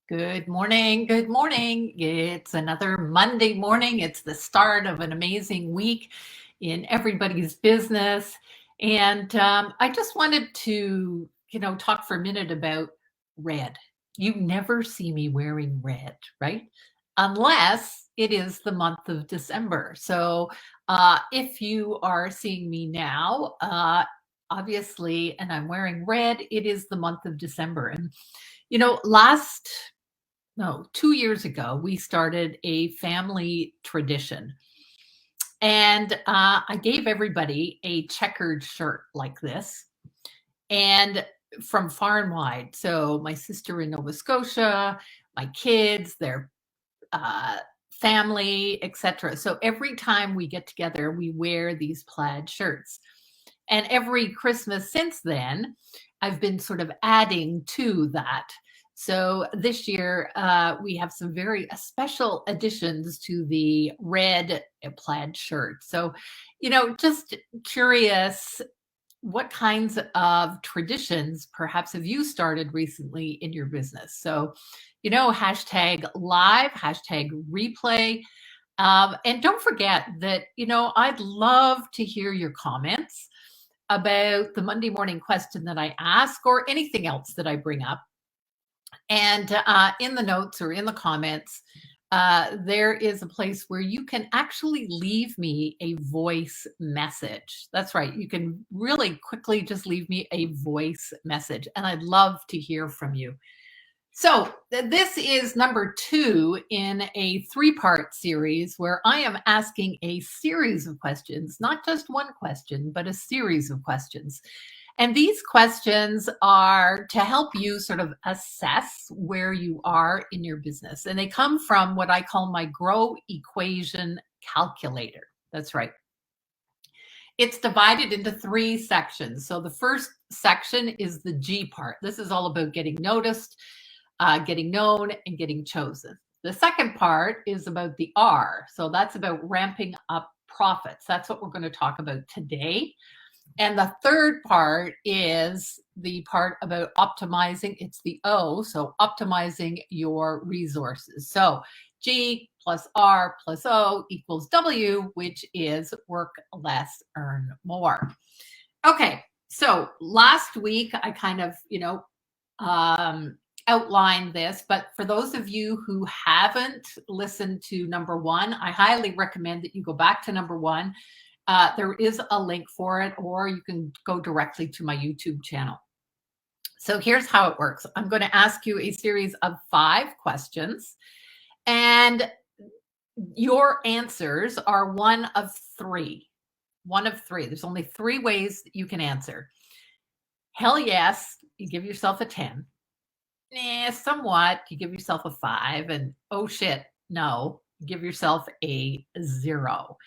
Good morning. Good morning. It's another Monday morning. It's the start of an amazing week in everybody's business. And I just wanted to, talk for a minute about red. You never see me wearing red, right? Unless it is the month of December. So if you are seeing me now, obviously, and I'm wearing red, it is the month of December. And, last no, 2 years ago, we started a family tradition. And I gave everybody a checkered shirt like this, and from far and wide. So my sister in Nova Scotia, my kids, their uh, family, etc. So every time we get together, we wear these plaid shirts. And every Christmas since then, I've been sort of adding to that. So this year, we have some very special additions to the red plaid shirt. So, just curious, what kinds of traditions perhaps have you started recently in your business? So, hashtag live, hashtag replay. And don't forget that, I'd love to hear your comments about the Monday morning question that I ask or anything else that I bring up. And in the notes or in the comments, there is a place where you can actually leave me a voice message. That's right. You can really quickly just leave me a voice message, and I'd love to hear from you. So, this is number 2 in a 3-part series where I am asking a series of questions, not just one question, but a series of questions. And these questions are to help you sort of assess where you are in your business. And they come from what I call my Grow Equation Calculator. That's right. It's divided into 3 sections. So the first section is the G part. This is all about getting noticed, getting known, and getting chosen. The second part is about the R. So that's about ramping up profits. That's what we're going to talk about today. And the third part is the part about optimizing. It's the O, so optimizing your resources. So G plus R plus O equals W, which is work less, earn more. Okay, so last week I kind of, outlined this, but for those of you who haven't listened to number 1, I highly recommend that you go back to number 1. There is a link for it, or you can go directly to my YouTube channel. So here's how it works. I'm going to ask you a series of 5 questions, and your answers are one of 3. One of 3. There's only 3 ways that you can answer. Hell yes, you give yourself a 10. Somewhat, you give yourself a 5, and oh shit, no, give yourself a 0.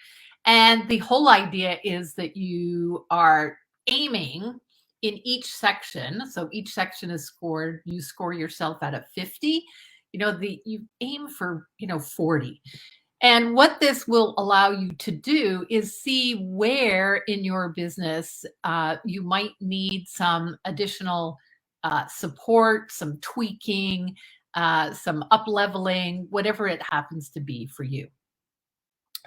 And the whole idea is that you are aiming in each section. So each section is scored, you score yourself at a 50. You aim for, 40. And what this will allow you to do is see where in your business you might need some additional support, some tweaking, some up leveling, whatever it happens to be for you.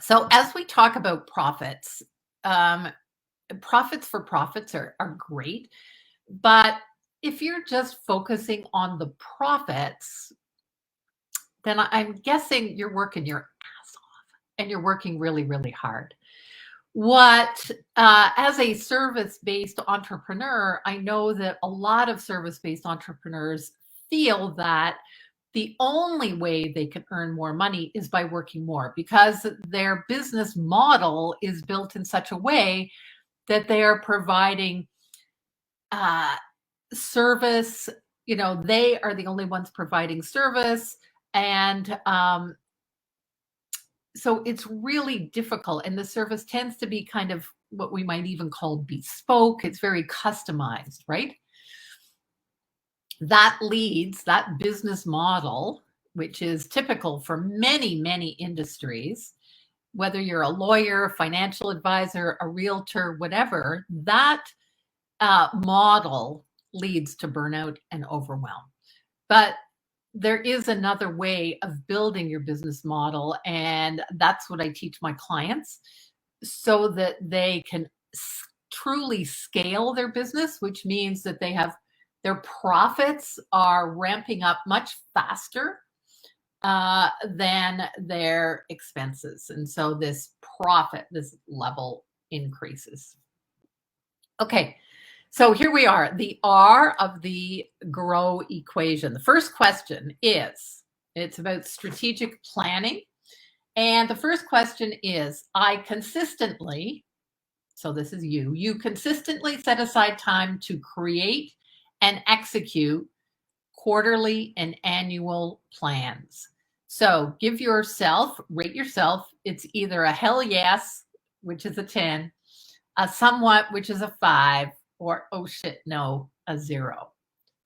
So as we talk about profits, profits for profits are great. But if you're just focusing on the profits, then I'm guessing you're working your ass off and you're working really, really hard. As a service-based entrepreneur, I know that a lot of service-based entrepreneurs feel that the only way they can earn more money is by working more, because their business model is built in such a way that they are providing service. They are the only ones providing service. And so it's really difficult. And the service tends to be kind of what we might even call bespoke. It's very customized, right? That business model, which is typical for many, many industries, whether you're a lawyer, financial advisor, a realtor, whatever, that model leads to burnout and overwhelm. But there is another way of building your business model, and that's what I teach my clients so that they can truly scale their business, which means that they have their profits are ramping up much faster than their expenses. And so this level increases. Okay, so here we are, the R of the GROW equation. The first question is, it's about strategic planning. And the first question is, I consistently, so this is you consistently set aside time to create and execute quarterly and annual plans. So give yourself, rate yourself. It's either a hell yes, which is a 10, a somewhat, which is a 5, or oh shit, no, a 0.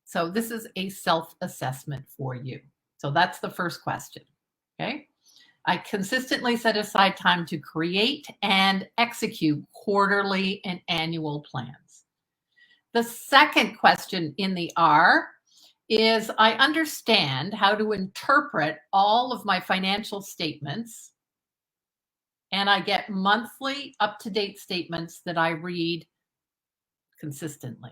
So this is a self-assessment for you. So that's the first question, okay? I consistently set aside time to create and execute quarterly and annual plans. The second question in the R is, I understand how to interpret all of my financial statements, and I get monthly up-to-date statements that I read consistently.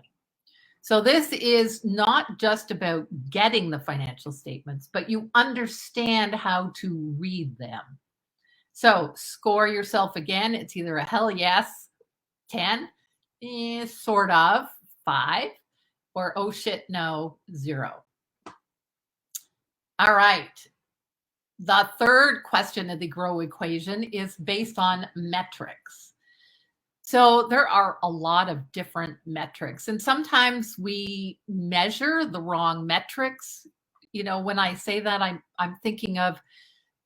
So this is not just about getting the financial statements, but you understand how to read them. So score yourself again. It's either a hell yes, 10, sort of, 5, or oh shit, no, 0. All right. The third question of the GROW equation is based on metrics. So there are a lot of different metrics, and sometimes we measure the wrong metrics. You know, when I say that, I'm thinking of,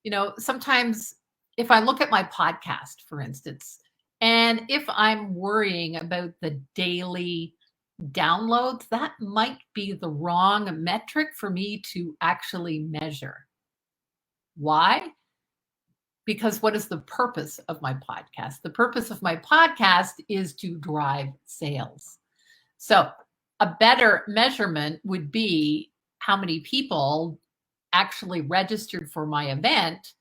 you know, sometimes if I look at my podcast, for instance, and if I'm worrying about the daily downloads, that might be the wrong metric for me to actually measure. Why? Because what is the purpose of my podcast? The purpose of my podcast is to drive sales. So a better measurement would be how many people actually registered for my event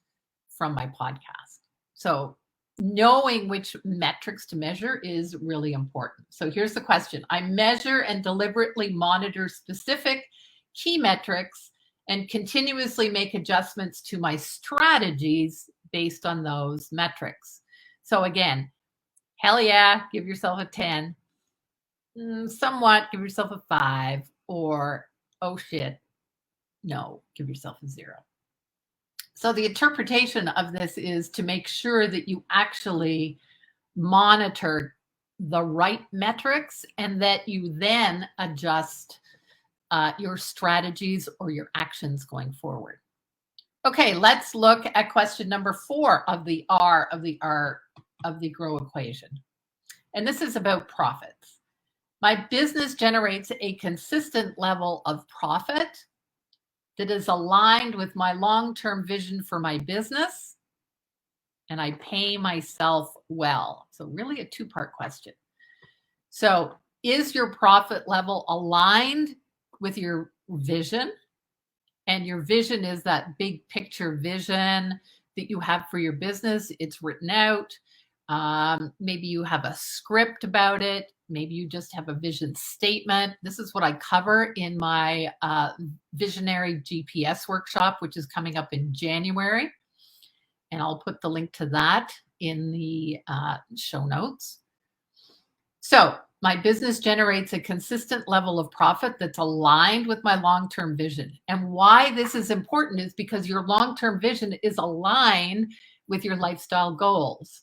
from my podcast. So knowing which metrics to measure is really important. So here's the question. I measure and deliberately monitor specific key metrics and continuously make adjustments to my strategies based on those metrics. So again, hell yeah, give yourself a 10, somewhat, give yourself a 5, or oh shit, no, give yourself a 0. So the interpretation of this is to make sure that you actually monitor the right metrics and that you then adjust your strategies or your actions going forward. Okay, let's look at question number 4 of the R of the GROW equation. And this is about profits. My business generates a consistent level of profit that is aligned with my long-term vision for my business, and I pay myself well. So really a two-part question. So is your profit level aligned with your vision? And your vision is that big picture vision that you have for your business. It's written out. Maybe you have a script about it. Maybe you just have a vision statement. This is what I cover in my Visionary GPS workshop, which is coming up in January. And I'll put the link to that in the show notes. So my business generates a consistent level of profit that's aligned with my long-term vision. And why this is important is because your long-term vision is aligned with your lifestyle goals.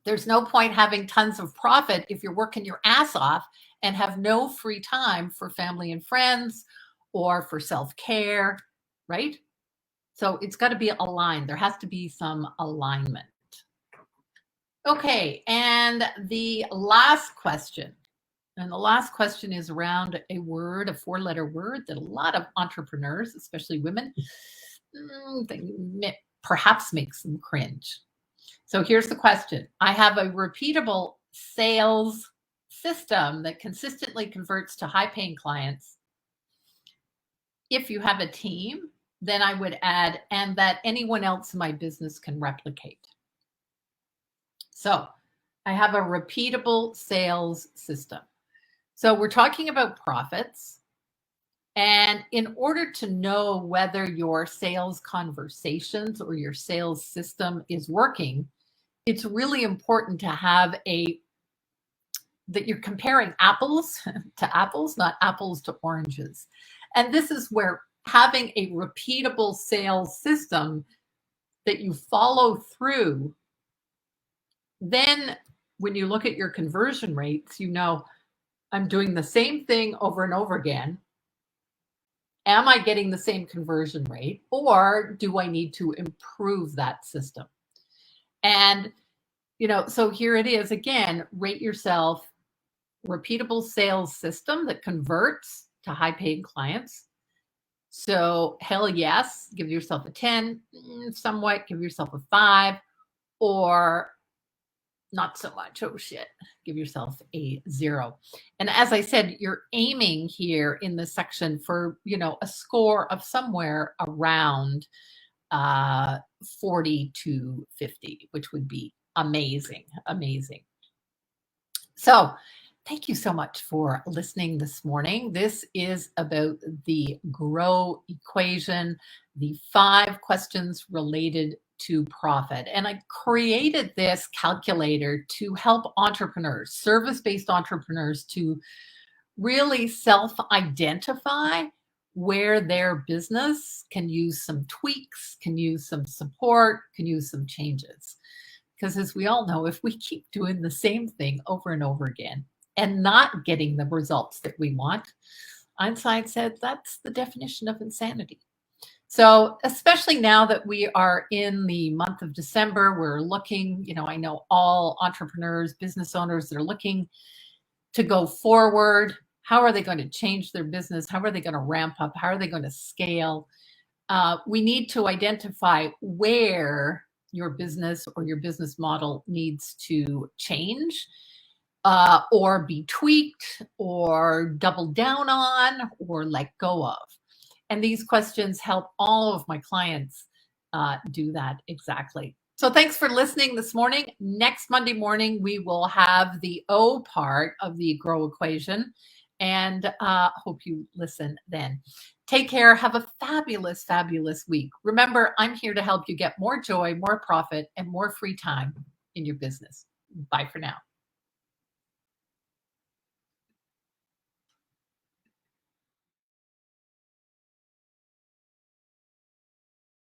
There's no point having tons of profit if you're working your ass off and have no free time for family and friends or for self-care, right? So it's got to be aligned. There has to be some alignment. Okay, and the last question. And the last question is around a word, a 4-letter word that a lot of entrepreneurs, especially women, perhaps makes them cringe. So here's the question. I have a repeatable sales system that consistently converts to high-paying clients. If you have a team, then I would add, and that anyone else in my business can replicate. So I have a repeatable sales system. So we're talking about profits. And in order to know whether your sales conversations or your sales system is working, it's really important to have that you're comparing apples to apples, not apples to oranges. And this is where having a repeatable sales system that you follow through, then when you look at your conversion rates, you know, I'm doing the same thing over and over again. Am I getting the same conversion rate, or do I need to improve that system? And, so here it is again, rate yourself, repeatable sales system that converts to high paying clients. So hell yes, give yourself a 10, somewhat give yourself a 5, or not so much. Oh shit, give yourself a 0. And as I said, you're aiming here in this section for, a score of somewhere around 40 to 50, which would be amazing. So thank you so much for listening this morning. This is about the GROW equation, the 5 questions related to profit. And I created this calculator to help entrepreneurs, service-based entrepreneurs, to really self-identify where their business can use some tweaks, can use some support, can use some changes. Because as we all know, if we keep doing the same thing over and over again and not getting the results that we want, Einstein said that's the definition of insanity. So especially now that we are in the month of December, we're looking, I know all entrepreneurs, business owners, they're looking to go forward. How are they going to change their business? How are they going to ramp up? How are they going to scale? We need to identify where your business or your business model needs to change, or be tweaked, or double down on, or let go of. And these questions help all of my clients do that exactly. So thanks for listening this morning. Next Monday morning, we will have the O part of the GROW equation, and hope you listen then. Take care. Have a fabulous, fabulous week. Remember, I'm here to help you get more joy, more profit, and more free time in your business. Bye for now.